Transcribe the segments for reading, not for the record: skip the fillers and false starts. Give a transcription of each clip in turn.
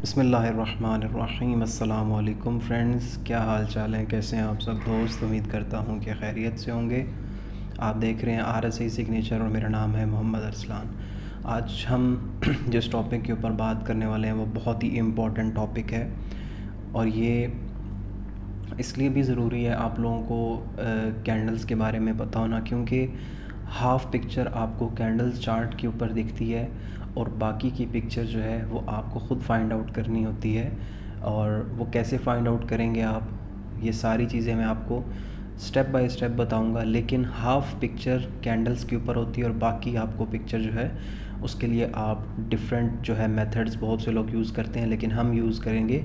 बिस्मिल्लाहिर्रहमानिर्रहीम। अस्सलाम वालेकुम फ्रेंड्स, क्या हाल चाल है, कैसे हैं आप सब दोस्त। उम्मीद करता हूँ कि खैरियत से होंगे। आप देख रहे हैं RSI सिग्नेचर और मेरा नाम है मोहम्मद अरसलान। आज हम जिस टॉपिक के ऊपर बात करने वाले हैं वो बहुत ही इम्पोर्टेंट टॉपिक है, और ये इसलिए भी ज़रूरी है आप लोगों को कैंडल्स के बारे में पता होना, क्योंकि हाफ़ पिक्चर आपको कैंडल्स चार्ट के ऊपर दिखती है और बाकी की पिक्चर जो है वो आपको ख़ुद फाइंड आउट करनी होती है। और वो कैसे फाइंड आउट करेंगे आप, ये सारी चीज़ें मैं आपको स्टेप बाय स्टेप बताऊंगा। लेकिन हाफ़ पिक्चर कैंडल्स के ऊपर होती है और बाकी आपको पिक्चर जो है उसके लिए आप डिफरेंट जो है मेथड्स बहुत से लोग यूज़ करते हैं, लेकिन हम यूज़ करेंगे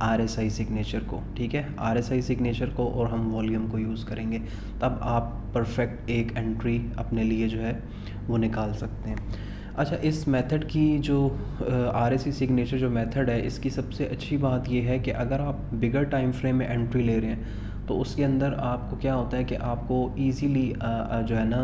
RSI सिग्नेचर को। ठीक है, RSI सिग्नेचर को और हम वॉल्यूम को यूज़ करेंगे, तब आप परफेक्ट एक एंट्री अपने लिए जो है वो निकाल सकते हैं। अच्छा, इस मेथड की जो RSI सिग्नेचर जो मेथड है, इसकी सबसे अच्छी बात ये है कि अगर आप बिगर टाइम फ्रेम में एंट्री ले रहे हैं तो उसके अंदर आपको क्या होता है कि आपको इजीली जो है ना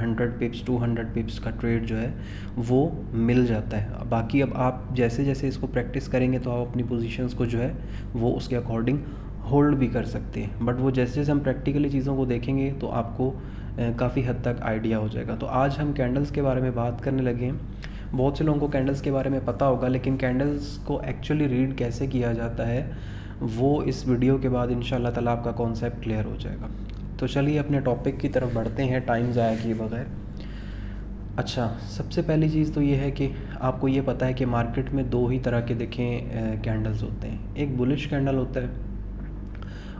100 पिप्स 200 पिप्स का ट्रेड जो है वो मिल जाता है। बाकी अब आप जैसे जैसे इसको प्रैक्टिस करेंगे तो आप अपनी पोजीशंस को जो है वो उसके अकॉर्डिंग होल्ड भी कर सकते हैं। बट वो जैसे जैसे हम प्रैक्टिकली चीज़ों को देखेंगे तो आपको काफ़ी हद तक आइडिया हो जाएगा। तो आज हम कैंडल्स के बारे में बात करने लगे हैं। बहुत से लोगों को कैंडल्स के बारे में पता होगा, लेकिन कैंडल्स को एक्चुअली रीड कैसे किया जाता है वो इस वीडियो के बाद इंशाल्लाह ताला आपका कॉन्सेप्ट क्लियर हो जाएगा। तो चलिए अपने टॉपिक की तरफ बढ़ते हैं टाइम ज़ाया किए बगैर। अच्छा, सबसे पहली चीज़ तो ये है कि आपको ये पता है कि मार्केट में दो ही तरह के देखें कैंडल्स होते हैं। एक बुलिश कैंडल होता है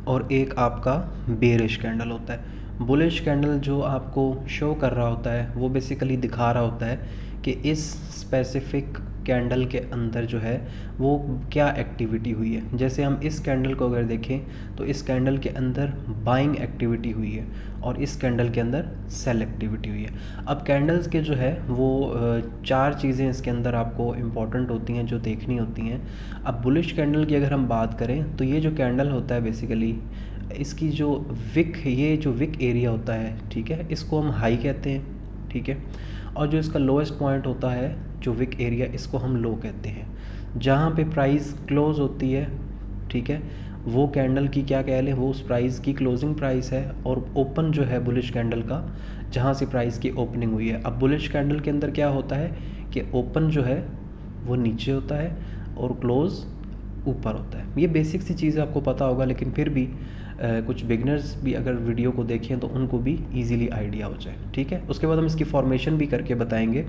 और एक आपका बेरिश कैंडल होता है। बुलिश कैंडल जो आपको शो कर रहा होता है वो बेसिकली दिखा रहा होता है कि इस स्पेसिफिक कैंडल के अंदर जो है वो क्या एक्टिविटी हुई है। जैसे हम इस कैंडल को अगर देखें तो इस कैंडल के अंदर बाइंग एक्टिविटी हुई है और इस कैंडल के अंदर सेल एक्टिविटी हुई है। अब कैंडल्स के जो है वो चार चीज़ें इसके अंदर आपको इम्पॉर्टेंट होती हैं जो देखनी होती हैं। अब बुलिश कैंडल की अगर हम बात करें तो ये जो कैंडल होता है बेसिकली इसकी जो ये जो विक एरिया होता है, ठीक है, इसको हम हाई कहते हैं। ठीक है, और जो इसका लोएस्ट पॉइंट होता है जो विक एरिया, इसको हम लो कहते हैं। जहाँ पे प्राइस क्लोज होती है, ठीक है, वो कैंडल की क्या कह लें, वो उस प्राइस की क्लोजिंग प्राइस है। और ओपन जो है बुलिश कैंडल का, जहाँ से प्राइस की ओपनिंग हुई है। अब बुलिश कैंडल के अंदर क्या होता है कि ओपन जो है वो नीचे होता है और क्लोज़ ऊपर होता है। ये बेसिक सी चीज़ें आपको पता होगा, लेकिन फिर भी कुछ बिगनर्स भी अगर वीडियो को देखें तो उनको भी इजीली आइडिया हो जाए। ठीक है, उसके बाद हम इसकी फॉर्मेशन भी करके बताएंगे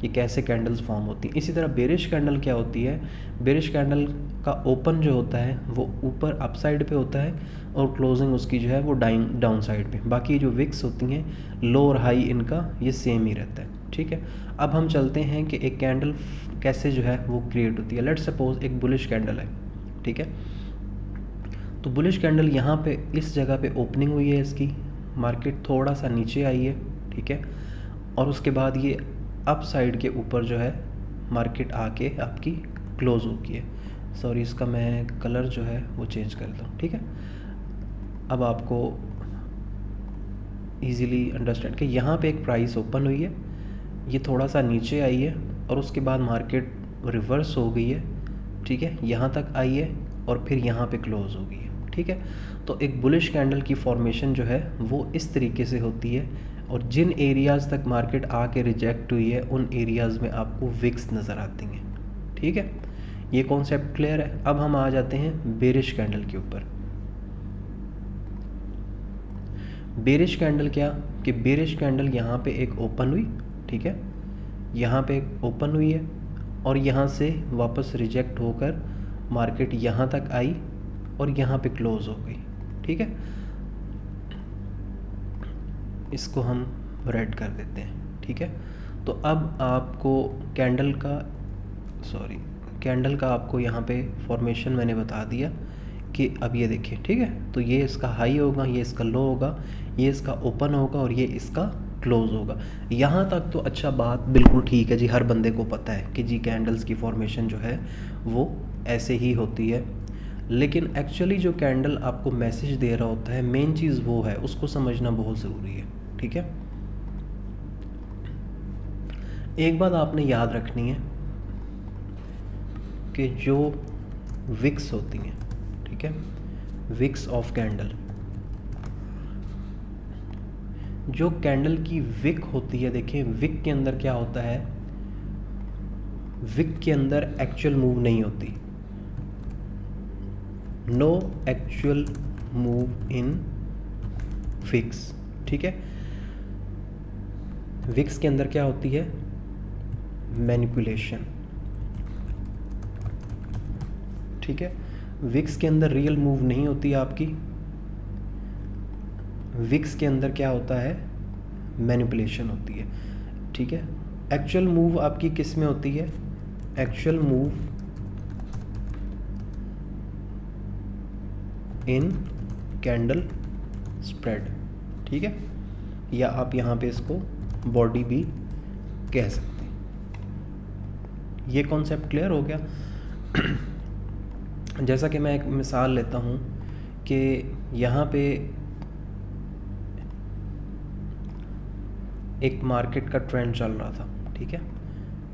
कि कैसे कैंडल्स फॉर्म होती हैं। इसी तरह बेरिश कैंडल क्या होती है, बेरिश कैंडल का ओपन जो होता है वो ऊपर अप साइड पे होता है और क्लोजिंग उसकी जो है वो डाउन साइड पे। बाकी जो विक्स होती हैं लो और हाई इनका ये सेम ही रहता है। ठीक है, अब हम चलते हैं कि एक कैंडल कैसे जो है वो क्रिएट होती है। लेट्स सपोज एक बुलिश कैंडल है, ठीक है, तो बुलिश कैंडल यहाँ पे इस जगह पे ओपनिंग हुई है, इसकी मार्केट थोड़ा सा नीचे आई है, ठीक है, और उसके बाद ये अप साइड के ऊपर जो है मार्केट आके आपकी क्लोज हो गई है। सॉरी, इसका मैं कलर जो है वो चेंज करता हूँ। ठीक है, अब आपको इजीली अंडरस्टैंड कि यहाँ पे एक प्राइस ओपन हुई है, ये थोड़ा सा नीचे आई है और उसके बाद मार्केट रिवर्स हो गई है। ठीक है, यहाँ तक आई है और फिर यहाँ पे क्लोज हो गई है। ठीक है, तो एक बुलिश कैंडल की फॉर्मेशन जो है वो इस तरीके से होती है, और जिन एरियाज़ तक मार्केट आके रिजेक्ट हुई है उन एरियाज़ में आपको विक्स नज़र आती हैं। ठीक है, ये कॉन्सेप्ट क्लियर है। अब हम आ जाते हैं बेरिश कैंडल के ऊपर। बेरिश कैंडल क्या कि बेरिश कैंडल यहाँ पे एक ओपन हुई, ठीक है, यहाँ पे एक ओपन हुई है और यहाँ से वापस रिजेक्ट होकर मार्केट यहाँ तक आई और यहाँ पे क्लोज हो गई। ठीक है, इसको हम रेड कर देते हैं। ठीक है, तो अब आपको कैंडल का आपको यहाँ पे फॉर्मेशन मैंने बता दिया कि अब ये देखिए, ठीक है, तो ये इसका हाई होगा, ये इसका लो होगा, ये इसका ओपन होगा और ये इसका क्लोज होगा। यहाँ तक तो अच्छा, बात बिल्कुल ठीक है जी, हर बंदे को पता है कि जी कैंडल्स की फॉर्मेशन जो है वो ऐसे ही होती है। लेकिन एक्चुअली जो कैंडल आपको मैसेज दे रहा होता है, मेन चीज़ वो है, उसको समझना बहुत ज़रूरी है। ठीक है, एक बात आपने याद रखनी है कि जो विक्स होती हैं, ठीक है, विक्स ऑफ कैंडल, जो कैंडल की विक होती है, देखिए विक के अंदर क्या होता है, विक के अंदर एक्चुअल मूव नहीं होती, no actual move in wicks, ठीक है। विक्स के अंदर क्या होती है, मैनिपुलेशन, ठीक है। विक्स के अंदर रियल मूव नहीं होती आपकी, विक्स के अंदर क्या होता है, मैनिपुलेशन होती है, ठीक है। एक्चुअल मूव आपकी किस में होती है, एक्चुअल मूव इन कैंडल स्प्रेड, ठीक है, या आप यहाँ पे इसको बॉडी भी कह सकते हैं। ये कॉन्सेप्ट क्लियर हो गया। जैसा कि मैं एक मिसाल लेता हूँ कि यहाँ पे एक मार्केट का ट्रेंड चल रहा था, ठीक है,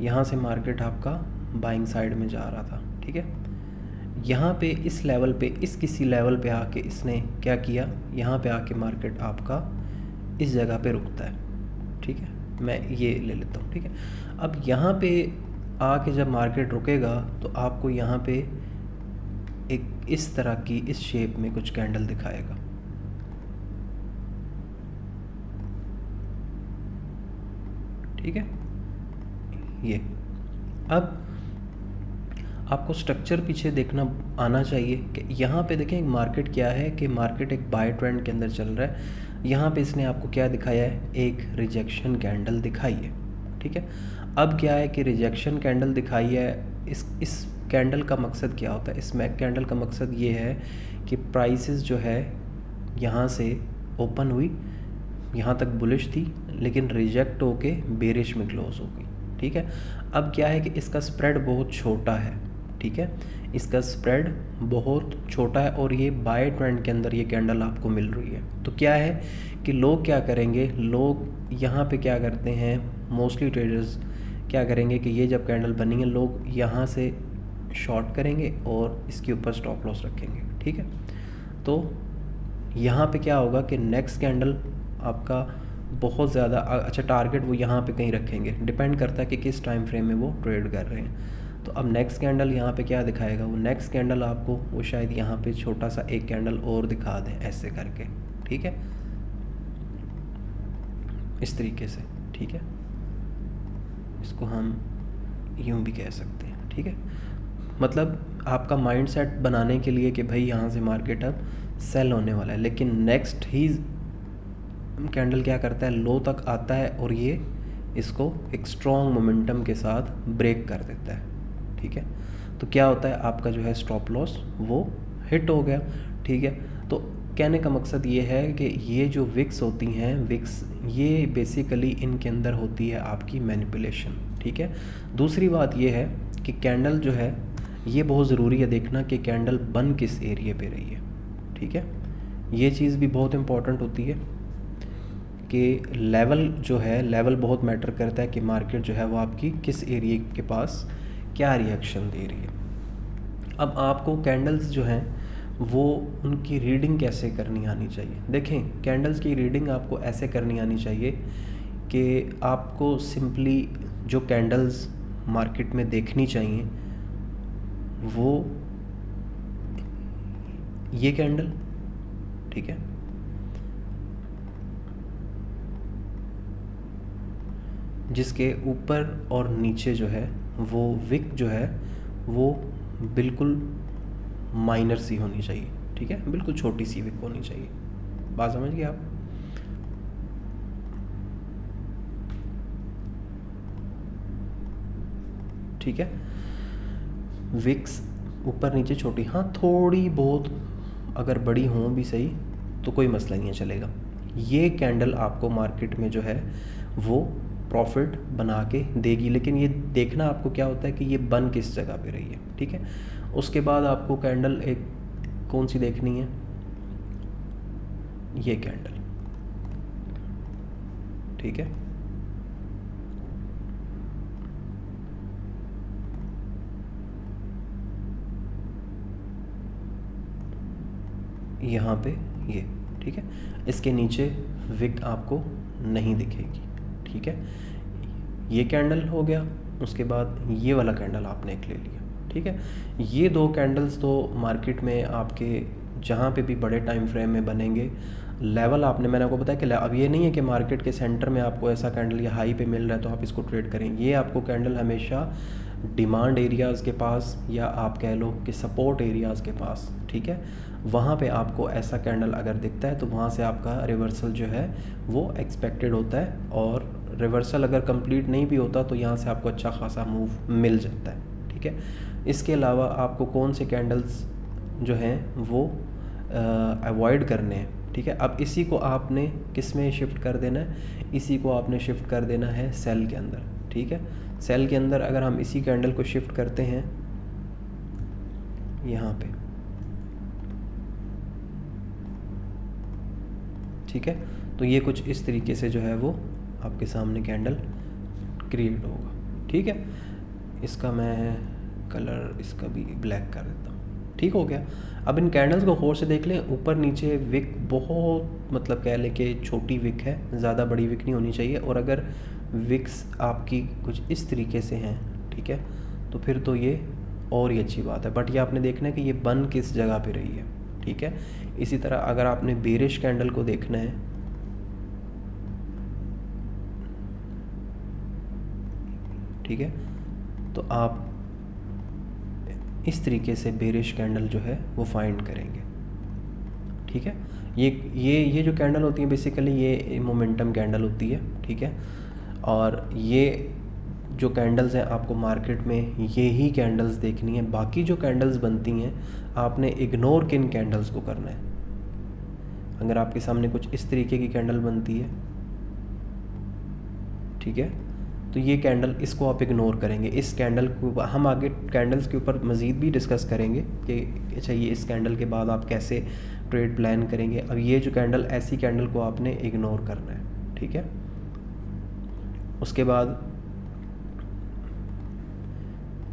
यहाँ से मार्केट आपका बाइंग साइड में जा रहा था, ठीक है। यहाँ पे इस लेवल पे, इस किसी लेवल पे आके इसने क्या किया, यहाँ पे आके मार्केट आपका इस जगह पे रुकता है, ठीक है, मैं ये ले लेता हूँ, ठीक है। अब यहाँ पे आके जब मार्केट रुकेगा तो आपको यहाँ पे एक इस तरह की, इस शेप में कुछ कैंडल दिखाएगा, ठीक है। ये अब आपको स्ट्रक्चर पीछे देखना आना चाहिए कि यहाँ पे देखें मार्केट क्या है, कि मार्केट एक बाय ट्रेंड के अंदर चल रहा है। यहाँ पे इसने आपको क्या दिखाया है, एक रिजेक्शन कैंडल दिखाई है, ठीक है। अब क्या है कि रिजेक्शन कैंडल दिखाई है, इस कैंडल का मकसद क्या होता है, इस कैंडल का मकसद ये है कि प्राइसेस जो है यहाँ से ओपन हुई, यहाँ तक बुलिश थी, लेकिन रिजेक्ट होके बेरिश में क्लोज हो गई, ठीक है। अब क्या है कि इसका स्प्रेड बहुत छोटा है, ठीक है, इसका स्प्रेड बहुत छोटा है और ये बाय ट्रेंड के अंदर ये कैंडल आपको मिल रही है। तो क्या है कि लोग क्या करेंगे, लोग यहाँ पे क्या करते हैं, मोस्टली ट्रेडर्स क्या करेंगे कि ये जब कैंडल बनी है, लोग यहाँ से शॉर्ट करेंगे और इसके ऊपर स्टॉप लॉस रखेंगे, ठीक है। तो यहाँ पे क्या होगा कि नेक्स्ट कैंडल आपका बहुत ज़्यादा अच्छा टारगेट वो यहाँ पे कहीं रखेंगे, डिपेंड करता है कि किस टाइम फ्रेम में वो ट्रेड कर रहे हैं। तो अब नेक्स्ट कैंडल यहाँ पे क्या दिखाएगा, वो नेक्स्ट कैंडल आपको वो शायद यहाँ पे छोटा सा एक कैंडल और दिखा दें ऐसे करके, ठीक है, इस तरीके से, ठीक है, इसको हम यूँ भी कह सकते हैं, ठीक है। मतलब आपका माइंडसेट बनाने के लिए कि भाई यहाँ से मार्केट अब सेल होने वाला है, लेकिन नेक्स्ट ही कैंडल क्या करता है, लो तक आता है और ये इसको एक स्ट्रॉन्ग मोमेंटम के साथ ब्रेक कर देता है, ठीक है। तो क्या होता है, आपका जो है स्टॉप लॉस वो हिट हो गया, ठीक है। तो कहने का मकसद ये है कि ये जो विक्स होती हैं, विक्स ये बेसिकली इनके अंदर होती है आपकी मैनिपुलेशन, ठीक है। दूसरी बात ये है कि कैंडल जो है ये बहुत ज़रूरी है देखना कि कैंडल बन किस एरिया पे रही है, ठीक है। ये चीज़ भी बहुत इम्पॉर्टेंट होती है कि लेवल जो है, लेवल बहुत मैटर करता है कि मार्केट जो है वो आपकी किस एरिया के पास क्या रिएक्शन दे रही है। अब आपको कैंडल्स जो हैं वो उनकी रीडिंग कैसे करनी आनी चाहिए। देखें कैंडल्स की रीडिंग आपको ऐसे करनी आनी चाहिए कि आपको सिंपली जो कैंडल्स मार्केट में देखनी चाहिए वो ये कैंडल, ठीक है, जिसके ऊपर और नीचे जो है वो विक जो है वो बिल्कुल माइनर सी होनी चाहिए, ठीक है, बिल्कुल छोटी सी विक होनी चाहिए। बात समझ गए आप। ठीक है, विक्स ऊपर नीचे छोटी, हाँ थोड़ी बहुत अगर बड़ी हों भी सही तो कोई मसला नहीं है, चलेगा। ये कैंडल आपको मार्केट में जो है वो प्रॉफिट बना के देगी, लेकिन ये देखना आपको क्या होता है कि ये बन किस जगह पे रही है, ठीक है। उसके बाद आपको कैंडल एक कौन सी देखनी है, ये कैंडल, ठीक है। यहाँ पे ये, ठीक है। इसके नीचे विक आपको नहीं दिखेगी, ठीक है। ये कैंडल हो गया, उसके बाद ये वाला कैंडल आपने एक ले लिया, ठीक है। ये दो कैंडल्स तो मार्केट में आपके जहाँ पे भी बड़े टाइम फ्रेम में बनेंगे, लेवल आपने, मैंने आपको बताया कि अब ये नहीं है कि मार्केट के सेंटर में आपको ऐसा कैंडल या हाई पे मिल रहा है तो आप इसको ट्रेड करें। ये आपको कैंडल हमेशा डिमांड एरियाज़ के पास, या आप कह लो कि सपोर्ट एरियाज़ के पास, ठीक है, वहाँ पे आपको ऐसा कैंडल अगर दिखता है तो वहाँ से आपका रिवर्सल जो है वो एक्सपेक्टेड होता है, और रिवर्सल अगर कंप्लीट नहीं भी होता तो यहाँ से आपको अच्छा खासा मूव मिल जाता है, ठीक है। इसके अलावा आपको कौन से कैंडल्स जो हैं वो अवॉइड करने हैं, ठीक है। अब इसी को आपने किस में शिफ्ट कर देना है, इसी को आपने शिफ्ट कर देना है सेल के अंदर, ठीक है। सेल के अंदर अगर हम इसी कैंडल को शिफ्ट करते हैं यहाँ पे, ठीक है, तो ये कुछ इस तरीके से जो है वो आपके सामने कैंडल क्रिएट होगा, ठीक है। इसका मैं कलर इसका भी ब्लैक कर देता हूँ, ठीक हो गया। अब इन कैंडल्स को गौर से देख लें, ऊपर नीचे विक बहुत, मतलब कह लें कि छोटी विक है, ज़्यादा बड़ी विक नहीं होनी चाहिए। और अगर विक्स आपकी कुछ इस तरीके से हैं, ठीक है, तो फिर तो ये और ही अच्छी बात है। बट ये आपने देखना है कि ये बन किस जगह पे रही है, ठीक है। इसी तरह अगर आपने बेरिश कैंडल को देखना है, ठीक है, तो आप इस तरीके से बेरिश कैंडल जो है वो फाइंड करेंगे, ठीक है। ये जो कैंडल होती है बेसिकली ये मोमेंटम कैंडल होती है, ठीक है। और ये जो कैंडल्स हैं आपको मार्केट में ये ही कैंडल्स देखनी है। बाकी जो कैंडल्स बनती हैं आपने इग्नोर किन कैंडल्स को करना है। अगर आपके सामने कुछ इस तरीके की कैंडल बनती है, ठीक है, तो ये कैंडल, इसको आप इग्नोर करेंगे। इस कैंडल को हम आगे कैंडल्स के ऊपर मज़ीद भी डिस्कस करेंगे कि अच्छा ये इस कैंडल के बाद आप कैसे ट्रेड प्लान करेंगे। अब ये जो कैंडल, ऐसी कैंडल को आपने इग्नोर करना है, ठीक है। उसके बाद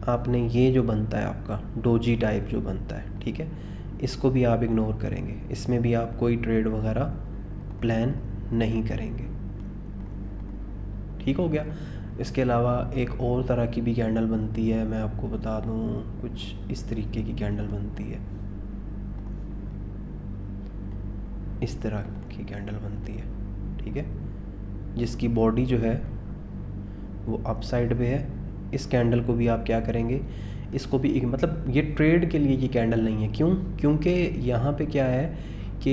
आपने ये जो बनता है आपका डोजी टाइप जो बनता है, ठीक है, इसको भी आप इग्नोर करेंगे। इसमें भी आप कोई ट्रेड वगैरह प्लान नहीं करेंगे, ठीक हो गया। इसके अलावा एक और तरह की भी कैंडल बनती है, मैं आपको बता दूं, कुछ इस तरीके की कैंडल बनती है, इस तरह की कैंडल बनती है, ठीक है, जिसकी बॉडी जो है वो अप साइड पे है। इस कैंडल को भी आप क्या करेंगे, इसको भी मतलब ये ट्रेड के लिए ये कैंडल नहीं है। क्यों? क्योंकि यहाँ पे क्या है कि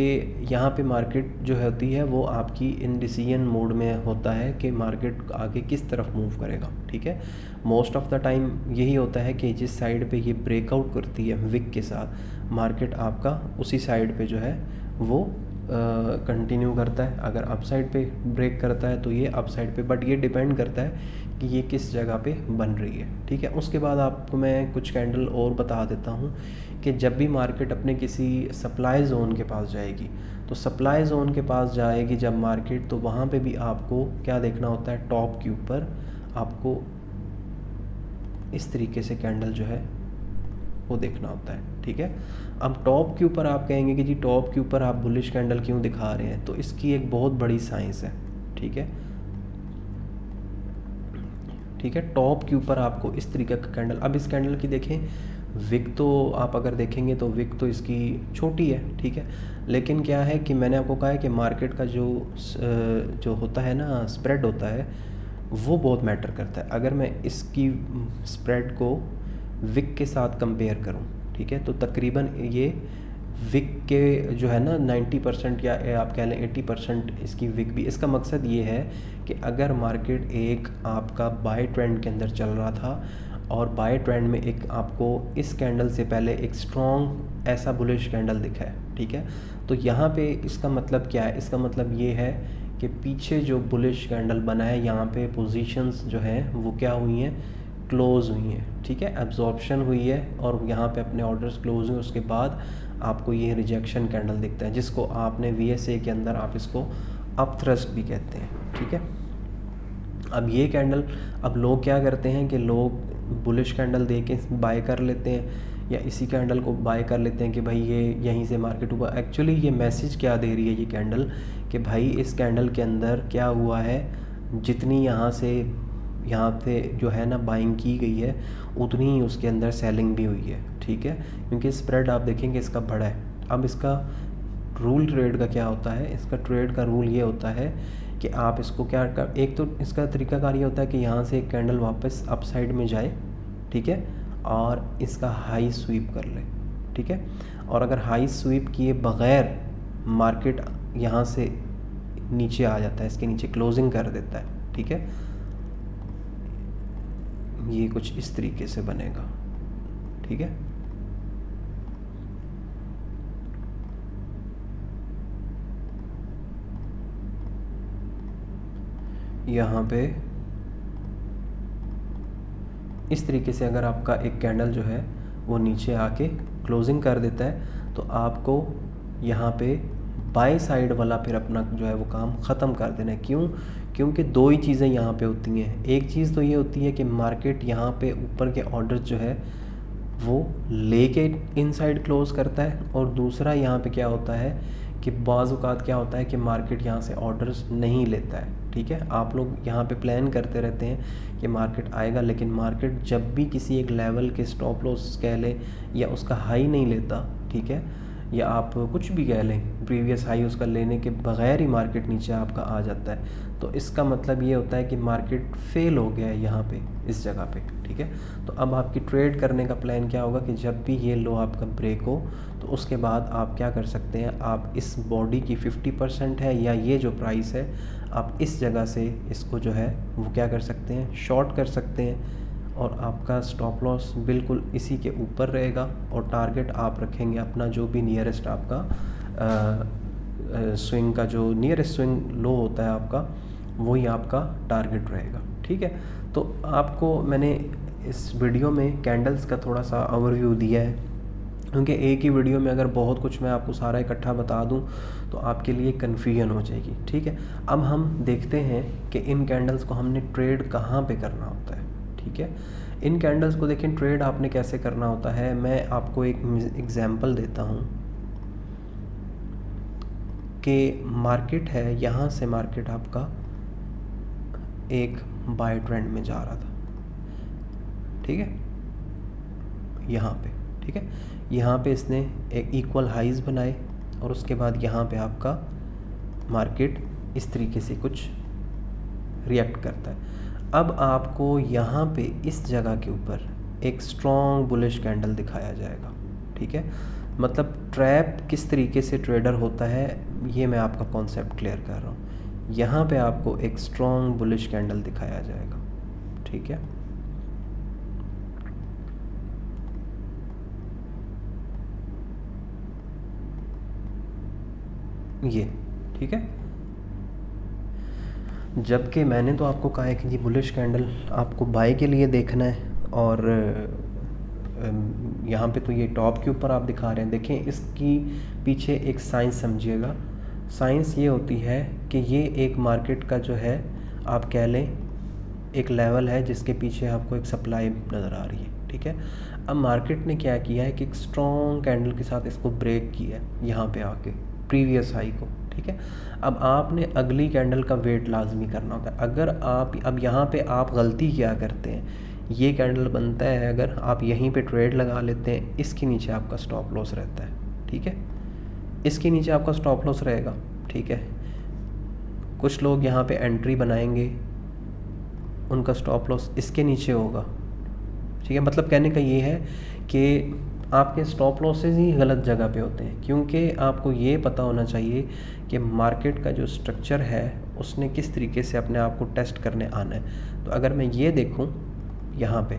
यहाँ पे मार्केट जो होती है वो आपकी इंडिसीजन मोड में होता है कि मार्केट आगे किस तरफ मूव करेगा, ठीक है। मोस्ट ऑफ द टाइम यही होता है कि जिस साइड पे ये ब्रेकआउट करती है विक के साथ, मार्केट आपका उसी साइड पे जो है वो कंटिन्यू करता है। अगर अप साइड पे ब्रेक करता है तो ये अप साइड पे, बट ये डिपेंड करता है कि ये किस जगह पे बन रही है, ठीक है। उसके बाद आपको मैं कुछ कैंडल और बता देता हूँ कि जब भी मार्केट अपने किसी सप्लाई जोन के पास जाएगी, तो सप्लाई जोन के पास जाएगी जब मार्केट, तो वहाँ पे भी आपको क्या देखना होता है, टॉप के ऊपर आपको इस तरीके से कैंडल जो है वो देखना होता है, ठीक है। अब टॉप के ऊपर आप कहेंगे कि जी टॉप के ऊपर आप बुलिश कैंडल क्यों दिखा रहे हैं, तो इसकी एक बहुत बड़ी साइंस है, ठीक है, ठीक है। टॉप के ऊपर आपको इस तरीके का कैंडल, अब इस कैंडल की देखें विक, तो आप अगर देखेंगे तो विक तो इसकी छोटी है, ठीक है, लेकिन क्या है कि मैंने आपको कहा है कि मार्केट का जो होता है ना, स्प्रेड होता है, वो बहुत मैटर करता है। अगर मैं इसकी स्प्रेड को विक के साथ कंपेयर करूं, ठीक है, तो तकरीबन ये विक के जो है ना 90% या आप कह लें 80% इसकी विक भी। इसका मकसद ये है कि अगर मार्केट एक आपका बाय ट्रेंड के अंदर चल रहा था और बाय ट्रेंड में एक आपको इस कैंडल से पहले एक स्ट्रॉन्ग ऐसा बुलिश कैंडल दिखा है, ठीक है, तो यहाँ पे इसका मतलब क्या है, इसका मतलब ये है कि पीछे जो बुलिश कैंडल बना है यहाँ पे पोजीशंस जो हैं वो क्या हुई हैं, क्लोज़ हुई हैं, ठीक है, एब्जॉर्प्शन हुई है और यहाँ पे अपने ऑर्डर्स क्लोज हुए। उसके बाद आपको ये रिजेक्शन कैंडल दिखता है, जिसको आपने VSA के अंदर आप इसको अप थ्रस्ट भी कहते हैं, ठीक है। अब ये कैंडल, अब लोग क्या करते हैं कि लोग बुलिश कैंडल दे के बाय कर लेते हैं, या इसी कैंडल को बाय कर लेते हैं कि भाई ये यहीं से मार्केट हुआ। एक्चुअली ये मैसेज क्या दे रही है ये कैंडल, कि भाई इस कैंडल के अंदर क्या हुआ है, जितनी यहाँ पे जो है ना बाइंग की गई है, उतनी ही उसके अंदर सेलिंग भी हुई है, ठीक है। क्योंकि स्प्रेड आप देखेंगे इसका बड़ा है। अब इसका रूल ट्रेड का क्या होता है, इसका ट्रेड का रूल ये होता है कि आप इसको क्या कर, एक तो इसका तरीकाकार ये होता है कि यहाँ से एक कैंडल वापस अप साइड में जाए, ठीक है, और इसका हाई स्वीप कर ले, ठीक है। और अगर हाई स्वीप किए बग़ैर मार्केट यहाँ से नीचे आ जाता है, इसके नीचे क्लोजिंग कर देता है, ठीक है, ये कुछ इस तरीके से बनेगा, ठीक है। यहाँ पे इस तरीके से अगर आपका एक कैंडल जो है वो नीचे आके क्लोजिंग कर देता है, तो आपको यहाँ पे बाय साइड वाला फिर अपना जो है वो काम ख़त्म कर देना है। क्यों? क्योंकि दो ही चीज़ें यहाँ पे होती हैं। एक चीज़ तो ये होती है कि मार्केट यहाँ पे ऊपर के ऑर्डर्स जो है वो लेके इनसाइड क्लोज़ करता है, और दूसरा यहाँ पे क्या होता है कि बाज़ औक़ात क्या होता है कि मार्केट यहाँ से ऑर्डर्स नहीं लेता है, ठीक है। आप लोग यहाँ पे प्लान करते रहते हैं कि मार्केट आएगा, लेकिन मार्केट जब भी किसी एक लेवल के स्टॉप लॉस कह लें या उसका हाई नहीं लेता, ठीक है, या आप कुछ भी कह लें, प्रीवियस हाई उसका लेने के बगैर ही मार्केट नीचे आपका आ जाता है, तो इसका मतलब ये होता है कि मार्केट फेल हो गया है यहाँ पे, इस जगह पे, ठीक है। तो अब आपकी ट्रेड करने का प्लान क्या होगा कि जब भी ये लो आपका ब्रेक हो, तो उसके बाद आप क्या कर सकते हैं, आप इस बॉडी की 50% है या ये जो प्राइस है, आप इस जगह से इसको जो है वो क्या कर सकते हैं, शॉर्ट कर सकते हैं, और आपका स्टॉप लॉस बिल्कुल इसी के ऊपर रहेगा, और टारगेट आप रखेंगे अपना जो भी नियरेस्ट आपका स्विंग का जो नियरेस्ट स्विंग लो होता है आपका, वही आपका टारगेट रहेगा, ठीक है। तो आपको मैंने इस वीडियो में कैंडल्स का थोड़ा सा ओवरव्यू दिया है, क्योंकि एक ही वीडियो में अगर बहुत कुछ मैं आपको सारा इकट्ठा बता दूं तो आपके लिए कन्फ्यूजन हो जाएगी, ठीक है। अब हम देखते हैं कि इन कैंडल्स को हमने ट्रेड कहाँ पे करना होता है, ठीक है। इन कैंडल्स को देखें ट्रेड आपने कैसे करना होता है, मैं आपको एक एग्जांपल देता हूँ कि मार्केट है, यहाँ से मार्केट आपका एक बाय ट्रेंड में जा रहा था, ठीक है, यहाँ पे, ठीक है। यहाँ पे इसने एक इक्वल हाइज बनाए, और उसके बाद यहाँ पे आपका मार्केट इस तरीके से कुछ रिएक्ट करता है। अब आपको यहाँ पे इस जगह के ऊपर एक स्ट्रॉन्ग बुलिश कैंडल दिखाया जाएगा, ठीक है। मतलब ट्रैप किस तरीके से ट्रेडर होता है, ये मैं आपका कॉन्सेप्ट क्लियर कर रहा हूँ। यहाँ पे आपको एक स्ट्रॉन्ग बुलिश कैंडल दिखाया जाएगा, ठीक है। ये, ठीक है। जबकि मैंने तो आपको कहा है कि ये बुलिश कैंडल आपको बाय के लिए देखना है, और यहाँ पे तो ये टॉप के ऊपर आप दिखा रहे हैं। देखें इसकी पीछे एक साइंस समझिएगा। साइंस ये होती है कि ये एक मार्केट का जो है आप कह लें एक लेवल है जिसके पीछे आपको एक सप्लाई नज़र आ रही है, ठीक है। अब मार्केट ने क्या किया है कि एक स्ट्रॉन्ग कैंडल के साथ इसको ब्रेक किया है यहाँ पे आके प्रीवियस हाई को, ठीक है। अब आपने अगली कैंडल का वेट लाजमी करना होता है। अगर आप अब यहाँ पे आप गलती क्या करते हैं, ये कैंडल बनता है, अगर आप यहीं पे ट्रेड लगा लेते हैं, इसके नीचे आपका स्टॉप लॉस रहता है, ठीक है, इसके नीचे आपका स्टॉप लॉस रहेगा, ठीक है। कुछ लोग यहाँ पे एंट्री बनाएंगे, उनका स्टॉप लॉस इसके नीचे होगा, ठीक है। मतलब कहने का ये है कि आपके स्टॉप लॉसेस ही गलत जगह पे होते हैं, क्योंकि आपको ये पता होना चाहिए कि मार्केट का जो स्ट्रक्चर है उसने किस तरीके से अपने आप को टेस्ट करने आना है। तो अगर मैं ये देखूं यहाँ पे,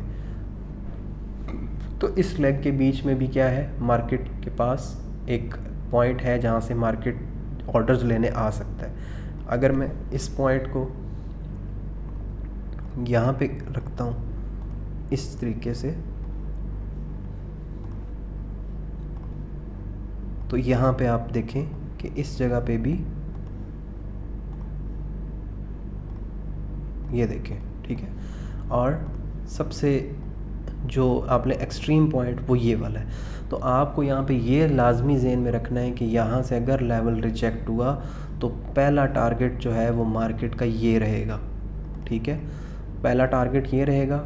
तो इस लेग के बीच में भी क्या है, मार्केट के पास एक पॉइंट है जहाँ से मार्केट ऑर्डर्स लेने आ सकता है। अगर मैं इस पॉइंट को यहाँ पे रखता हूँ इस तरीके से, तो यहाँ पे आप देखें कि इस जगह पे भी ये देखें, ठीक है। और सबसे जो आपने एक्सट्रीम पॉइंट वो ये वाला है। तो आपको यहाँ पे ये लाजमी ज़हन में रखना है कि यहाँ से अगर लेवल रिजेक्ट हुआ तो पहला टारगेट जो है वो मार्केट का ये रहेगा, ठीक है। पहला टारगेट ये रहेगा,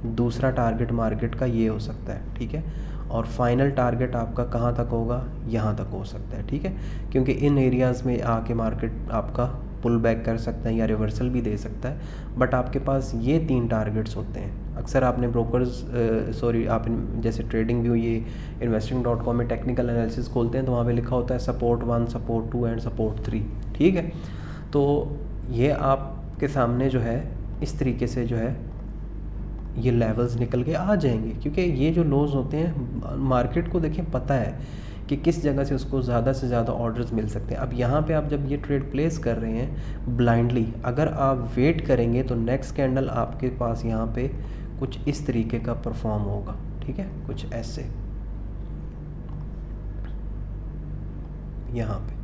दूसरा टारगेट मार्केट का ये हो सकता है, ठीक है। और फाइनल टारगेट आपका कहाँ तक होगा, यहाँ तक हो सकता है, ठीक है। क्योंकि इन एरियाज़ में आके मार्केट आपका पुल बैक कर सकता है या रिवर्सल भी दे सकता है, बट आपके पास ये 3 टारगेट्स होते हैं। अक्सर आपने ब्रोकर्स आप जैसे ट्रेडिंग व्यू ये investing.com में टेक्निकल एनालिसिस खोलते हैं तो वहाँ पे लिखा होता है सपोर्ट 1, सपोर्ट 2 एंड सपोर्ट 3, ठीक है। तो ये आपके सामने जो है इस तरीके से जो है ये लेवल्स निकल के आ जाएंगे, क्योंकि ये जो लोज होते हैं मार्केट को देखिए पता है कि किस जगह से उसको ज़्यादा से ज़्यादा ऑर्डर्स मिल सकते हैं। अब यहाँ पे आप जब ये ट्रेड प्लेस कर रहे हैं ब्लाइंडली, अगर आप वेट करेंगे तो नेक्स्ट कैंडल आपके पास यहाँ पे कुछ इस तरीके का परफॉर्म होगा, ठीक है, कुछ ऐसे यहाँ पे,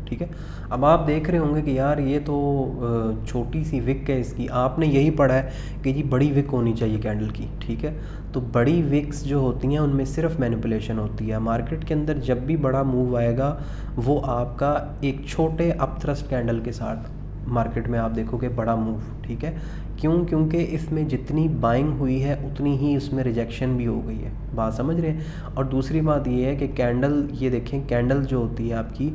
ठीक है। अब आप देख रहे होंगे कि यार ये तो छोटी सी विक है इसकी, आपने यही पढ़ा है कि जी बड़ी विक होनी चाहिए कैंडल की, ठीक है। तो बड़ी विक्स जो होती हैं उनमें सिर्फ मैनिपुलेशन होती है। मार्केट के अंदर जब भी बड़ा मूव आएगा वो आपका एक छोटे अपथ्रस्ट कैंडल के साथ मार्केट में आप देखोगे बड़ा मूव, ठीक है। क्यों? क्योंकि इसमें जितनी बाइंग हुई है उतनी ही उसमें रिजेक्शन भी हो गई है, बात समझ रहे हैं। और दूसरी बात ये है कि कैंडल, ये देखें कैंडल जो होती है आपकी,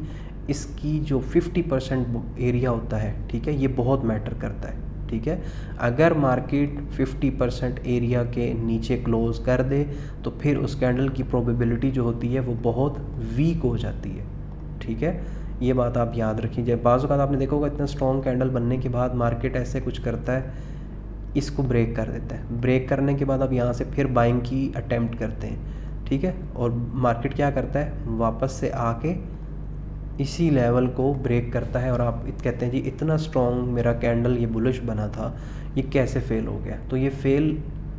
इसकी जो 50% एरिया होता है, ठीक है, ये बहुत मैटर करता है, ठीक है। अगर मार्केट 50% एरिया के नीचे क्लोज कर दे तो फिर उस कैंडल की प्रोबेबिलिटी जो होती है वो बहुत वीक हो जाती है, ठीक है। ये बात आप याद रखिए। जब बाज़ औक़ात आपने देखा होगा इतना स्ट्रॉन्ग कैंडल बनने के बाद मार्केट ऐसे कुछ करता है, इसको ब्रेक कर देता है, ब्रेक करने के बाद अब यहाँ से फिर बाइंग की अटेम्प्ट करते हैं, ठीक है। और मार्केट क्या करता है, वापस से आके इसी लेवल को ब्रेक करता है और आप कहते हैं जी इतना स्ट्रॉन्ग मेरा कैंडल ये बुलिश बना था, ये कैसे फेल हो गया। तो ये फेल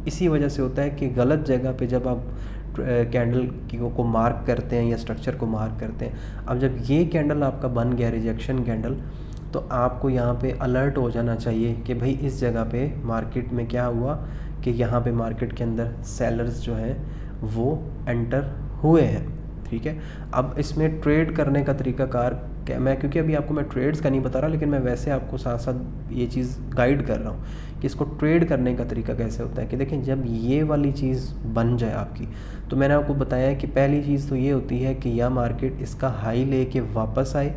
इसी वजह से होता है कि गलत जगह पे जब आप कैंडल को मार्क करते हैं या स्ट्रक्चर को मार्क करते हैं। अब जब ये कैंडल आपका बन गया रिजेक्शन कैंडल, तो आपको यहाँ पे अलर्ट हो जाना चाहिए कि भाई इस जगह पे मार्केट में क्या हुआ कि यहाँ पे मार्केट के अंदर सेलर्स जो हैं वो एंटर हुए हैं, ठीक है। अब इसमें ट्रेड करने का तरीकाकार क्या, मैं क्योंकि अभी आपको मैं ट्रेड्स का नहीं बता रहा, लेकिन मैं वैसे आपको साथ साथ ये चीज़ गाइड कर रहा हूँ कि इसको ट्रेड करने का तरीका कैसे होता है। कि देखें जब ये वाली चीज़ बन जाए आपकी, तो मैंने आपको बताया कि पहली चीज़ तो ये होती है कि या मार्केट इसका हाई लेके वापस आए,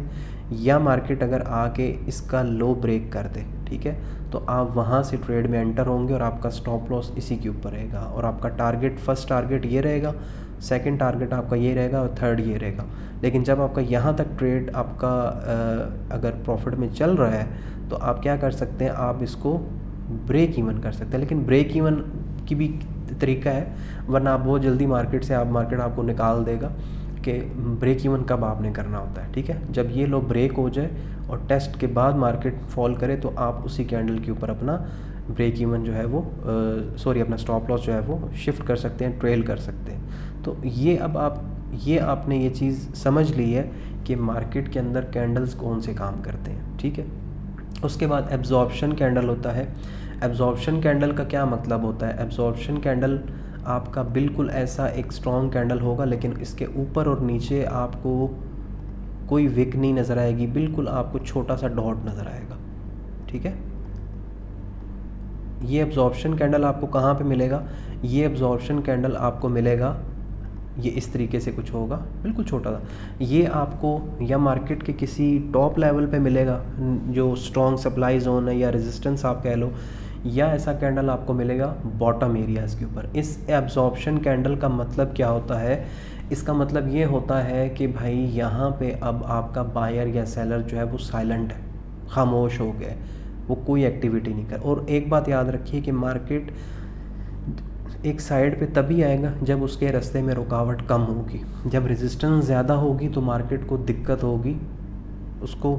या मार्केट अगर आके इसका लो ब्रेक कर दे, ठीक है, तो आप वहाँ से ट्रेड में एंटर होंगे और आपका स्टॉप लॉस इसी के ऊपर रहेगा। और आपका टारगेट, फर्स्ट टारगेट ये रहेगा, सेकंड टारगेट आपका ये रहेगा और थर्ड ये रहेगा। लेकिन जब आपका यहाँ तक ट्रेड आपका अगर प्रॉफिट में चल रहा है तो आप क्या कर सकते हैं, आप इसको ब्रेक इवन कर सकते हैं। लेकिन ब्रेक इवन की भी तरीका है, वरना आप बहुत जल्दी मार्केट से मार्केट आपको निकाल देगा कि ब्रेक इवन कब आपने करना होता है, ठीक है। जब ये लो ब्रेक हो जाए और टेस्ट के बाद मार्केट फॉल करे तो आप उसी कैंडल के ऊपर अपना ब्रेक इवन जो है वो अपना स्टॉप लॉस जो है वो शिफ्ट कर सकते हैं, ट्रेल कर सकते हैं। तो ये अब आपने ये चीज़ समझ ली है कि मार्केट के अंदर कैंडल्स कौन से काम करते हैं, ठीक है। उसके बाद एब्जॉर्प्शन कैंडल होता है। एब्जॉर्प्शन कैंडल का क्या मतलब होता है? एब्जॉर्प्शन कैंडल आपका बिल्कुल ऐसा एक स्ट्रॉन्ग कैंडल होगा, लेकिन इसके ऊपर और नीचे आपको कोई विक नहीं नज़र आएगी, बिल्कुल आपको छोटा सा डॉट नज़र आएगा, ठीक है। ये एब्जॉर्प्शन कैंडल आपको कहाँ पे मिलेगा? ये एब्जॉर्प्शन कैंडल आपको मिलेगा, ये इस तरीके से कुछ होगा, बिल्कुल छोटा सा। ये आपको या मार्केट के किसी टॉप लेवल पे मिलेगा जो स्ट्रॉन्ग सप्लाई जोन है या रेजिस्टेंस आप कह लो, या ऐसा कैंडल आपको मिलेगा बॉटम एरियाज़ के ऊपर। इस एब्जॉर्प्शन कैंडल का मतलब क्या होता है? इसका मतलब ये होता है कि भाई यहाँ पे अब आपका बायर या सेलर जो है वो साइलेंट है, खामोश हो गए, वो कोई एक्टिविटी नहीं कर। और एक बात याद रखिए कि मार्केट एक साइड पे तभी आएगा जब उसके रास्ते में रुकावट कम होगी। जब रेजिस्टेंस ज़्यादा होगी तो मार्केट को दिक्कत होगी, उसको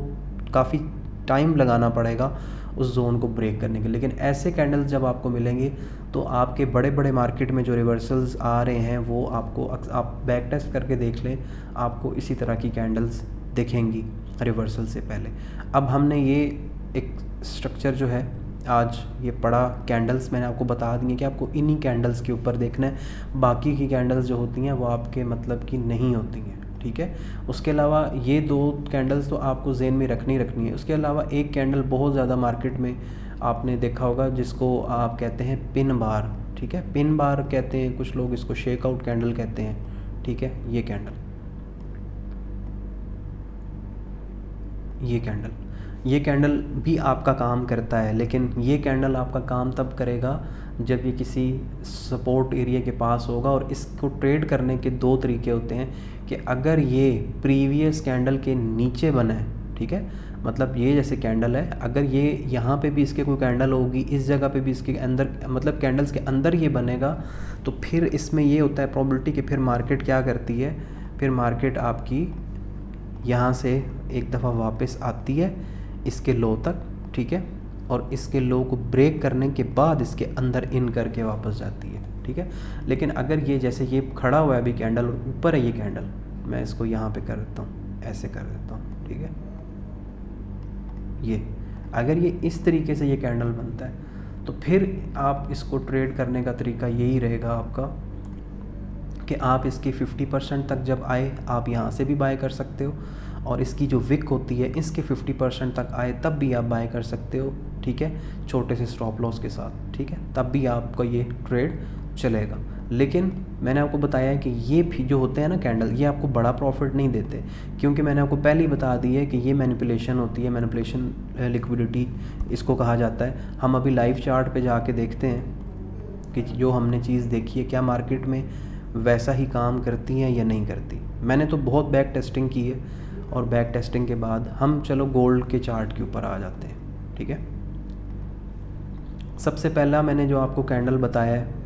काफ़ी टाइम लगाना पड़ेगा उस जोन को ब्रेक करने के। लेकिन ऐसे कैंडल्स जब आपको मिलेंगे तो आपके बड़े बड़े मार्केट में जो रिवर्सल्स आ रहे हैं वो आपको, आप बैक टेस्ट करके देख लें, आपको इसी तरह की कैंडल्स दिखेंगी रिवर्सल से पहले। अब हमने ये एक स्ट्रक्चर जो है आज ये पड़ा कैंडल्स मैंने आपको बता दी है कि आपको इन्हीं कैंडल्स के ऊपर देखना है, बाकी की कैंडल्स जो होती हैं वो आपके मतलब की नहीं होती हैं, ठीक है। उसके अलावा ये 2 कैंडल्स तो आपको ज़हन में रखनी है। उसके अलावा एक कैंडल बहुत ज़्यादा मार्केट में आपने देखा होगा जिसको आप कहते हैं पिन बार, ठीक है, पिन बार कहते हैं, कुछ लोग इसको शेक आउट कैंडल कहते हैं, ठीक है। ये कैंडल भी आपका काम करता है, लेकिन ये कैंडल आपका काम तब करेगा जब ये किसी सपोर्ट एरिया के पास होगा। और इसको ट्रेड करने के 2 तरीके होते हैं कि अगर ये प्रीवियस कैंडल के नीचे बना है, ठीक है, मतलब ये जैसे कैंडल है, अगर ये यहाँ पे भी इसके कोई कैंडल होगी, इस जगह पे भी इसके अंदर मतलब कैंडल्स के अंदर ये बनेगा, तो फिर इसमें ये होता है प्रॉबिलिटी कि फिर मार्केट क्या करती है, फिर मार्केट आपकी यहाँ से एक दफ़ा वापस आती है इसके लो तक, ठीक है, और इसके लो को ब्रेक करने के बाद इसके अंदर इन करके वापस जाती है, ठीक है। लेकिन अगर ये जैसे ये खड़ा हुआ है अभी कैंडल, ऊपर है ये कैंडल, मैं इसको यहाँ पे कर देता हूँ, ऐसे कर देता हूँ, ठीक है। ये अगर ये इस तरीके से ये कैंडल बनता है तो फिर आप इसको ट्रेड करने का तरीका यही रहेगा आपका कि आप इसकी 50% तक जब आए आप यहाँ से भी बाय कर सकते हो, और इसकी जो विक होती है इसके 50% तक आए तब भी आप बाय कर सकते हो, ठीक है, छोटे से स्टॉप लॉस के साथ, ठीक है, तब भी आपका ये ट्रेड चलेगा। लेकिन मैंने आपको बताया है कि ये भी जो होते हैं ना कैंडल, ये आपको बड़ा प्रॉफिट नहीं देते, क्योंकि मैंने आपको पहले ही बता दी है कि ये मैनिपुलेशन होती है, मैनिपुलेशन लिक्विडिटी इसको कहा जाता है। हम अभी लाइव चार्ट पे जाके देखते हैं कि जो हमने चीज़ देखी है क्या मार्केट में वैसा ही काम करती हैं या नहीं करती। मैंने तो बहुत बैक टेस्टिंग की है, और बैक टेस्टिंग के बाद हम चलो गोल्ड के चार्ट के ऊपर आ जाते हैं, ठीक है। सबसे पहला मैंने जो आपको कैंडल बताया है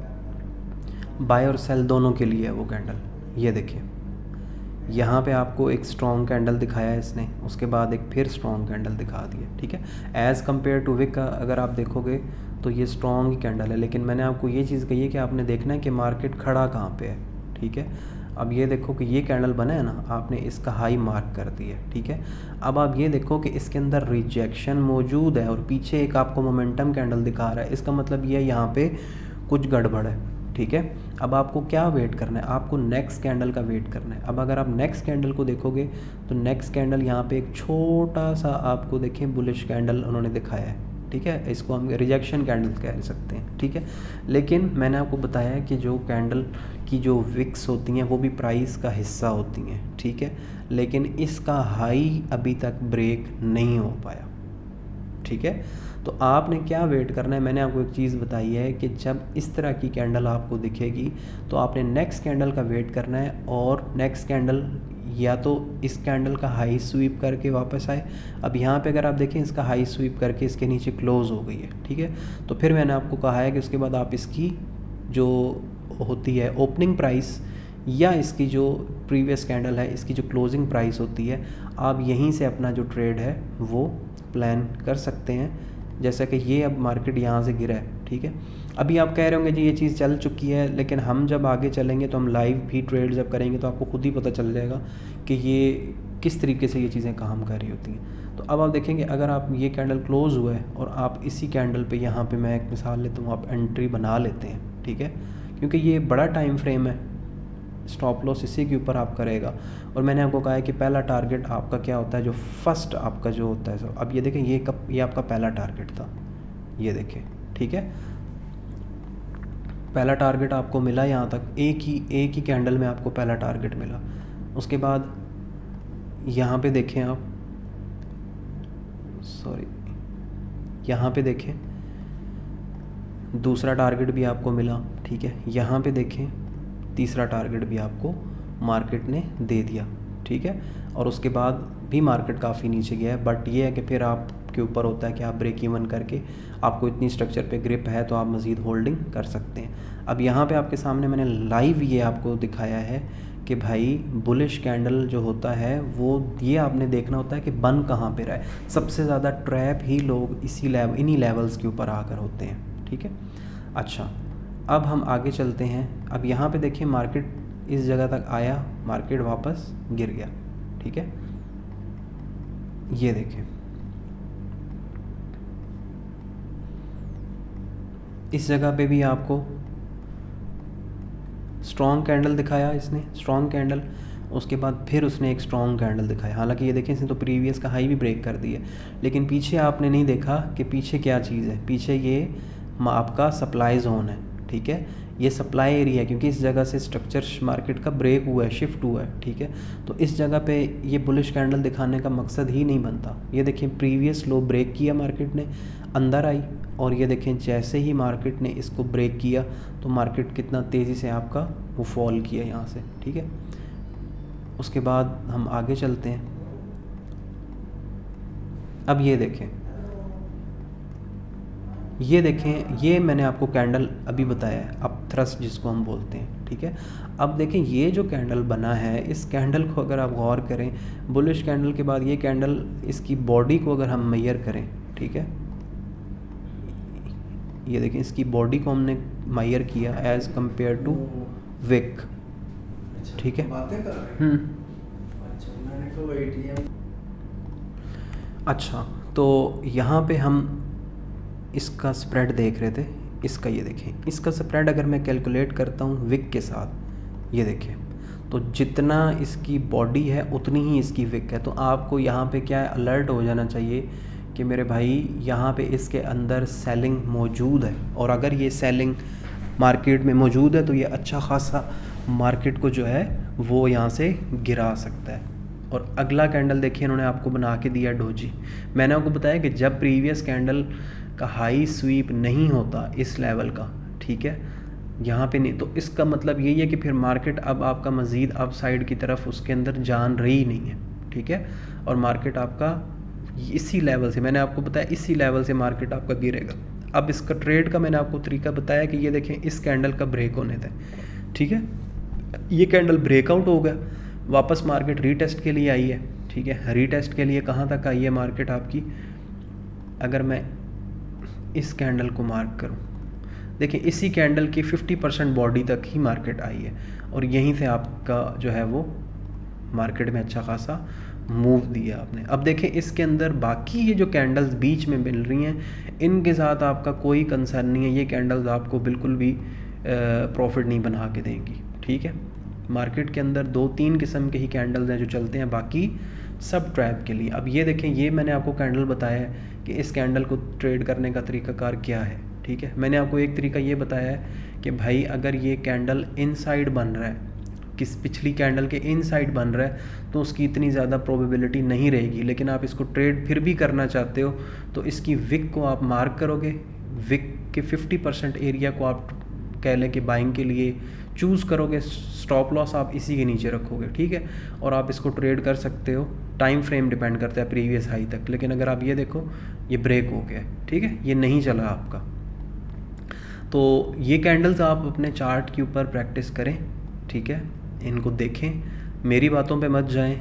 बाय और सेल दोनों के लिए है वो कैंडल, ये देखिए यहाँ पे आपको एक स्ट्रॉन्ग कैंडल दिखाया है इसने, उसके बाद एक फिर स्ट्रॉन्ग कैंडल दिखा दिया, ठीक है। एज़ कम्पेयर टू विक का अगर आप देखोगे तो ये स्ट्रॉन्ग ही कैंडल है, लेकिन मैंने आपको ये चीज़ कही है कि आपने देखना है कि मार्केट खड़ा कहाँ पे है, ठीक है। अब ये देखो कि ये कैंडल बना है ना, आपने इसका हाई मार्क कर दिया, ठीक है। अब आप ये देखो कि इसके अंदर रिजेक्शन मौजूद है और पीछे एक आपको मोमेंटम कैंडल दिखा रहा है, इसका मतलब ये यहाँ पे कुछ गड़बड़ है, ठीक है। अब आपको क्या वेट करना है, आपको नेक्स्ट कैंडल का वेट करना है। अब अगर आप नेक्स्ट कैंडल को देखोगे तो नेक्स्ट कैंडल यहाँ पे एक छोटा सा आपको देखें बुलिश कैंडल उन्होंने दिखाया है, ठीक है, इसको हम रिजेक्शन कैंडल कह सकते हैं, ठीक है। लेकिन मैंने आपको बताया है कि जो कैंडल की जो विक्स होती हैं वो भी प्राइस का हिस्सा होती हैं, ठीक है, लेकिन इसका हाई अभी तक ब्रेक नहीं हो पाया, ठीक है। तो आपने क्या वेट करना है, मैंने आपको एक चीज़ बताई है कि जब इस तरह की कैंडल आपको दिखेगी तो आपने नेक्स्ट कैंडल का वेट करना है, और नेक्स्ट कैंडल या तो इस कैंडल का हाई स्वीप करके वापस आए। अब यहाँ पे अगर आप देखें इसका हाई स्वीप करके इसके नीचे क्लोज़ हो गई है, ठीक है। तो फिर मैंने आपको कहा है कि उसके बाद आप इसकी जो होती है ओपनिंग प्राइस या इसकी जो प्रीवियस कैंडल है इसकी जो क्लोजिंग प्राइस होती है, आप यहीं से अपना जो ट्रेड है वो प्लान कर सकते हैं। जैसा कि ये अब मार्केट यहाँ से गिरा है, ठीक है। अभी आप कह रहे होंगे जी ये चीज़ चल चुकी है, लेकिन हम जब आगे चलेंगे तो हम लाइव भी ट्रेड जब करेंगे तो आपको खुद ही पता चल जाएगा कि ये किस तरीके से ये चीज़ें काम कर रही होती हैं। तो अब आप देखेंगे अगर आप ये कैंडल क्लोज़ हुआ है और आप इसी कैंडल पे यहाँ पे मैं एक मिसाल लेता हूँ, आप एंट्री बना लेते हैं, ठीक है, क्योंकि ये बड़ा टाइम फ्रेम है, स्टॉप लॉस इसी के ऊपर आप करेगा। और मैंने आपको कहा है कि पहला टारगेट आपका क्या होता है, जो फर्स्ट आपका जो होता है। अब ये देखें ये आपका पहला टारगेट था, ये देखें, ठीक है, पहला टारगेट आपको मिला यहाँ तक, एक ही कैंडल में आपको पहला टारगेट मिला। उसके बाद यहाँ पे देखें आप, सॉरी, यहाँ पे देखें दूसरा टारगेट भी आपको मिला, ठीक है। यहाँ पे देखें तीसरा टारगेट भी आपको मार्केट ने दे दिया, ठीक है। और उसके बाद भी मार्केट काफ़ी नीचे गया है, बट ये है कि फिर आपके ऊपर होता है कि आप ब्रेक इवन करके, आपको इतनी स्ट्रक्चर पे ग्रिप है तो आप मज़ीद होल्डिंग कर सकते हैं। अब यहाँ पे आपके सामने मैंने लाइव ये आपको दिखाया है कि भाई बुलिश कैंडल जो होता है वो ये आपने देखना होता है कि बन कहाँ पे रहा है। सबसे ज़्यादा ट्रैप ही लोग इन्हीं लेवल्स के ऊपर आकर होते हैं, ठीक है। अच्छा, अब हम आगे चलते हैं। अब यहाँ पे देखिए मार्केट इस जगह तक आया, मार्केट वापस गिर गया, ठीक है। ये देखें इस जगह पे भी आपको स्ट्रॉन्ग कैंडल दिखाया इसने, स्ट्रॉन्ग कैंडल, उसके बाद फिर उसने एक स्ट्रॉन्ग कैंडल दिखाया। हालांकि ये देखें, इसने तो प्रीवियस का हाई भी ब्रेक कर दिया, लेकिन पीछे आपने नहीं देखा कि पीछे क्या चीज़ है। पीछे ये आपका सप्लाई जोन है, ठीक है, ये सप्लाई एरिया है, क्योंकि इस जगह से स्ट्रक्चर मार्केट का ब्रेक हुआ है, शिफ्ट हुआ है, ठीक है। तो इस जगह पे ये बुलिश कैंडल दिखाने का मकसद ही नहीं बनता। ये देखें, प्रीवियस लो ब्रेक किया मार्केट ने, अंदर आई, और ये देखें जैसे ही मार्केट ने इसको ब्रेक किया तो मार्केट कितना तेज़ी से आपका वो फॉल किया यहाँ से, ठीक है। उसके बाद हम आगे चलते हैं। अब ये देखें, ये मैंने आपको कैंडल अभी बताया है, अप थ्रस्ट जिसको हम बोलते हैं, ठीक है। अब देखें, ये जो कैंडल बना है, इस कैंडल को अगर आप गौर करें, बुलिश कैंडल के बाद ये कैंडल, इसकी बॉडी को अगर हम मेजर करें, ठीक है, ये देखें, इसकी बॉडी को हमने मेजर किया एज़ कंपेयर टू विक, ठीक है। अच्छा, तो यहाँ पे हम इसका स्प्रेड देख रहे थे, इसका ये देखें, इसका स्प्रेड अगर मैं कैलकुलेट करता हूँ विक के साथ, ये देखें, तो जितना इसकी बॉडी है उतनी ही इसकी विक है। तो आपको यहाँ पे क्या है, अलर्ट हो जाना चाहिए कि मेरे भाई यहाँ पे इसके अंदर सेलिंग मौजूद है, और अगर ये सेलिंग मार्केट में मौजूद है तो ये अच्छा खासा मार्केट को जो है वो यहाँ से गिरा सकता है। और अगला कैंडल देखिए, इन्होंने आपको बना के दिया डोजी। मैंने आपको बताया कि जब प्रीवियस कैंडल का हाई स्वीप नहीं होता इस लेवल का, ठीक है, यहाँ पे नहीं, तो इसका मतलब यही है कि फिर मार्केट अब आपका मज़ीद अप साइड की तरफ उसके अंदर जान रही नहीं है, ठीक है। और मार्केट आपका इसी लेवल से, मैंने आपको बताया इसी लेवल से मार्केट आपका गिरेगा। अब इसका ट्रेड का मैंने आपको तरीका बताया कि ये देखें, इस कैंडल का ब्रेक होने थे, ठीक है, ये कैंडल ब्रेकआउट हो गया, वापस मार्केट रीटेस्ट के लिए आई है, ठीक है। रीटेस्ट के लिए कहाँ तक आई है मार्केट आपकी, अगर मैं इस कैंडल को मार्क करूं, देखिए इसी कैंडल की 50% बॉडी तक ही मार्केट आई है, और यहीं से आपका जो है वो मार्केट में अच्छा खासा मूव दिया आपने। अब देखें, इसके अंदर बाकी ये जो कैंडल्स बीच में मिल रही हैं, इनके साथ आपका कोई कंसर्न नहीं है, ये कैंडल्स आपको बिल्कुल भी प्रॉफिट नहीं बना के देंगी, ठीक है। मार्केट के अंदर 2-3 किस्म के ही कैंडल्स हैं जो चलते हैं, बाकी सब ट्रैप के लिए। अब ये देखें, ये मैंने आपको कैंडल बताया है कि इस कैंडल को ट्रेड करने का तरीकाकार क्या है, ठीक है। मैंने आपको एक तरीका ये बताया है कि भाई अगर ये कैंडल इनसाइड बन रहा है, किस पिछली कैंडल के इनसाइड बन रहा है, तो उसकी इतनी ज़्यादा प्रोबेबिलिटी नहीं रहेगी, लेकिन आप इसको ट्रेड फिर भी करना चाहते हो तो इसकी विक को आप मार्क करोगे, विक के 50% एरिया को आप कह लें कि बाइंग के लिए चूज़ करोगे, स्टॉप लॉस आप इसी के नीचे रखोगे, ठीक है, और आप इसको ट्रेड कर सकते हो। टाइम फ्रेम डिपेंड करता है प्रीवियस हाई तक, लेकिन अगर आप ये देखो, ये ब्रेक हो गया, ठीक है, ये नहीं चला आपका। तो ये कैंडल्स आप अपने चार्ट के ऊपर प्रैक्टिस करें, ठीक है, इनको देखें, मेरी बातों पे मत जाएं,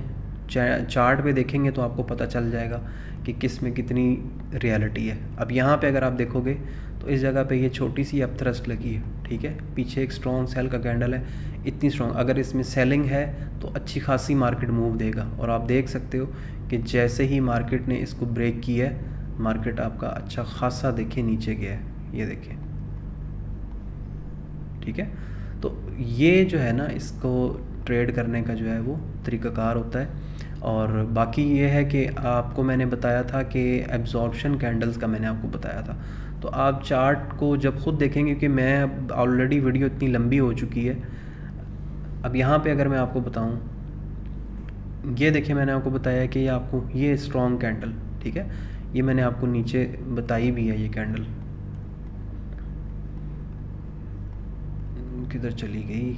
चार्ट पे देखेंगे तो आपको पता चल जाएगा कि किस में कितनी रियलिटी है। अब यहाँ पे अगर आप देखोगे तो इस जगह पे ये छोटी सी अप थ्रस्ट लगी है, ठीक है, पीछे एक स्ट्रॉन्ग सेल का कैंडल है, इतनी स्ट्रॉन्ग, अगर इसमें सेलिंग है तो अच्छी खासी मार्केट मूव देगा। और आप देख सकते हो कि जैसे ही मार्केट ने इसको ब्रेक किया है, मार्केट आपका अच्छा खासा देखिए नीचे गया है, ये देखिए, ठीक है। तो ये जो है ना, इसको ट्रेड करने का जो है वो तरीक़ाकार होता है। और बाकी ये है कि आपको मैंने बताया था कि एब्जॉर्प्शन कैंडल्स का मैंने आपको बताया था, तो आप चार्ट को जब ख़ुद देखेंगे कि मैं ऑलरेडी वीडियो इतनी लंबी हो चुकी है। अब यहाँ पे अगर मैं आपको बताऊँ, ये देखिए, मैंने आपको बताया कि ये आपको ये स्ट्रॉन्ग कैंडल, ठीक है, ये मैंने आपको नीचे बताई भी है, ये कैंडल किधर चली गई,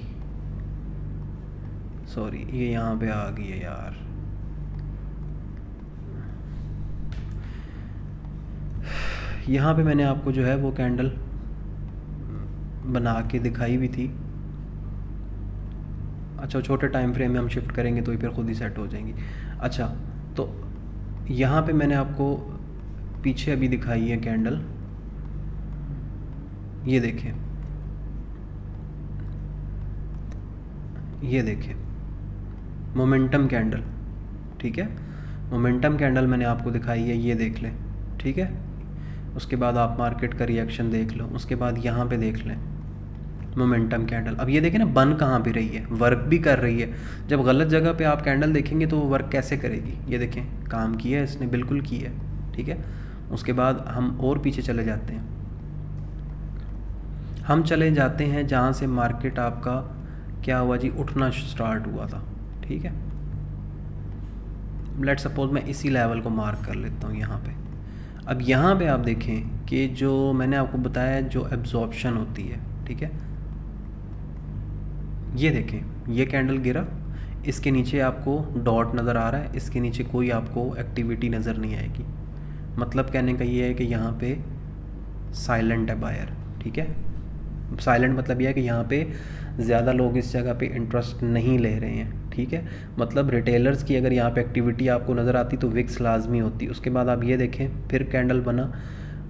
सॉरी, ये यहाँ पे आ गई है यार, यहाँ पे मैंने आपको जो है वो कैंडल बना के दिखाई भी थी। अच्छा, छोटे टाइम फ्रेम में हम शिफ्ट करेंगे तो ये फिर खुद ही सेट हो जाएंगी। अच्छा, तो यहाँ पे मैंने आपको पीछे अभी दिखाई है कैंडल, ये देखें, ये देखें, मोमेंटम कैंडल, ठीक है, मोमेंटम कैंडल मैंने आपको दिखाई है, ये देख लें, ठीक है। उसके बाद आप मार्केट का रिएक्शन देख लो, उसके बाद यहाँ पे देख लें मोमेंटम कैंडल। अब ये देखें ना, बन कहाँ पे रही है, वर्क भी कर रही है। जब गलत जगह पे आप कैंडल देखेंगे तो वो वर्क कैसे करेगी, ये देखें काम किया है इसने, बिल्कुल की है, ठीक है। उसके बाद हम और पीछे चले जाते हैं, हम चले जाते हैं जहाँ से मार्केट आपका क्या हुआ जी, उठना स्टार्ट हुआ था, ठीक है। लेट्स सपोज मैं इसी लेवल को मार्क कर लेता हूँ यहाँ पे। अब यहाँ पे आप देखें कि जो मैंने आपको बताया जो एब्जॉर्प्शन होती है, ठीक है, ये देखें ये कैंडल गिरा, इसके नीचे आपको डॉट नज़र आ रहा है, इसके नीचे कोई आपको एक्टिविटी नज़र नहीं आएगी। मतलब कहने का ये है कि यहाँ पे साइलेंट है बायर, ठीक है। साइलेंट मतलब यह है कि यहाँ पे ज़्यादा लोग इस जगह पे इंटरेस्ट नहीं ले रहे हैं, ठीक है। मतलब रिटेलर्स की अगर यहाँ पे एक्टिविटी आपको नज़र आती तो विक्स लाजमी होती। उसके बाद आप ये देखें फिर कैंडल बना,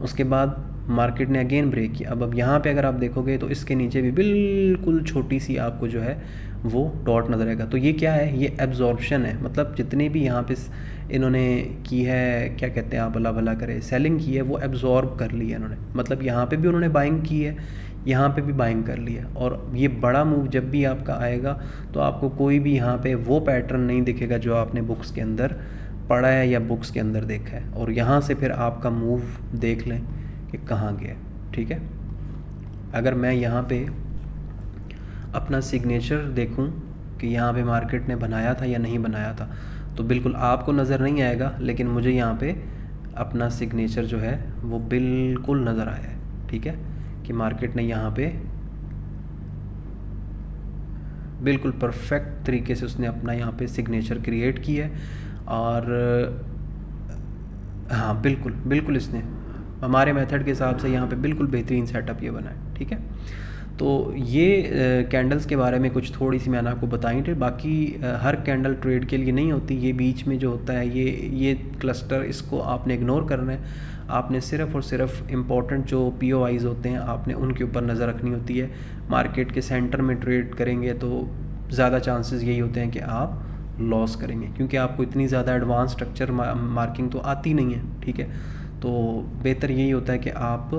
उसके बाद मार्केट ने अगेन ब्रेक किया। अब यहाँ पे अगर आप देखोगे तो इसके नीचे भी बिल्कुल छोटी सी आपको जो है वो डॉट नज़र आएगा। तो ये क्या है, ये एब्जॉर्प्शन है। मतलब जितने भी यहाँ पे इन्होंने की है, क्या कहते हैं आप अल्लाह भला करे, सेलिंग की है, वो एब्जॉर्ब कर ली है इन्होंने। मतलब यहाँ पे भी उन्होंने बाइंग की है, यहाँ पे भी बाइंग कर लिया। और ये बड़ा मूव जब भी आपका आएगा तो आपको कोई भी यहाँ पे वो पैटर्न नहीं दिखेगा जो आपने बुक्स के अंदर पढ़ा है या बुक्स के अंदर देखा है। और यहाँ से फिर आपका मूव देख लें कि कहाँ गया, ठीक है। अगर मैं यहाँ पे अपना सिग्नेचर देखूँ कि यहाँ पे मार्केट ने बनाया था या नहीं बनाया था, तो बिल्कुल आपको नज़र नहीं आएगा, लेकिन मुझे यहाँ पे अपना सिग्नेचर जो है वो बिल्कुल नज़र आया है, ठीक है, कि मार्केट ने यहाँ पे बिल्कुल परफेक्ट तरीके से उसने अपना यहाँ पे सिग्नेचर क्रिएट किया है। और हाँ बिल्कुल बिल्कुल इसने हमारे मेथड के हिसाब से यहाँ पे बिल्कुल बेहतरीन सेटअप ये बना है, ठीक है। तो ये कैंडल्स के बारे में कुछ थोड़ी सी मैंने आपको बताई थी। बाकी हर कैंडल ट्रेड के लिए नहीं होती, ये बीच में जो होता है ये क्लस्टर, इसको आपने इग्नोर करना है। आपने सिर्फ़ और सिर्फ इम्पॉर्टेंट जो POIs होते हैं आपने उनके ऊपर नज़र रखनी होती है। मार्केट के सेंटर में ट्रेड करेंगे तो ज़्यादा चांसेस यही होते हैं कि आप लॉस करेंगे, क्योंकि आपको इतनी ज़्यादा एडवांस स्ट्रक्चर मार्किंग तो आती नहीं है, ठीक है। तो बेहतर यही होता है कि आप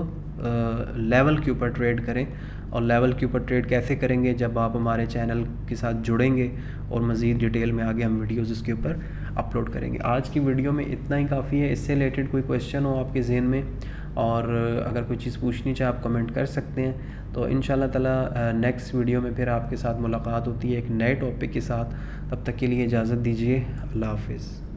लेवल के ऊपर ट्रेड करें। और लेवल के ऊपर ट्रेड कैसे करेंगे, जब आप हमारे चैनल के साथ जुड़ेंगे और मज़ीद डिटेल में आगे हम वीडियोज़ इसके ऊपर अपलोड करेंगे। आज की वीडियो में इतना ही काफ़ी है। इससे रिलेटेड कोई क्वेश्चन हो आपके जहन में और अगर कोई चीज़ पूछनी चाहे आप कमेंट कर सकते हैं। तो इंशाल्लाह ताला नेक्स्ट वीडियो में फिर आपके साथ मुलाकात होती है एक नए टॉपिक के साथ। तब तक के लिए इजाज़त दीजिए, अल्लाह हाफ़िज़।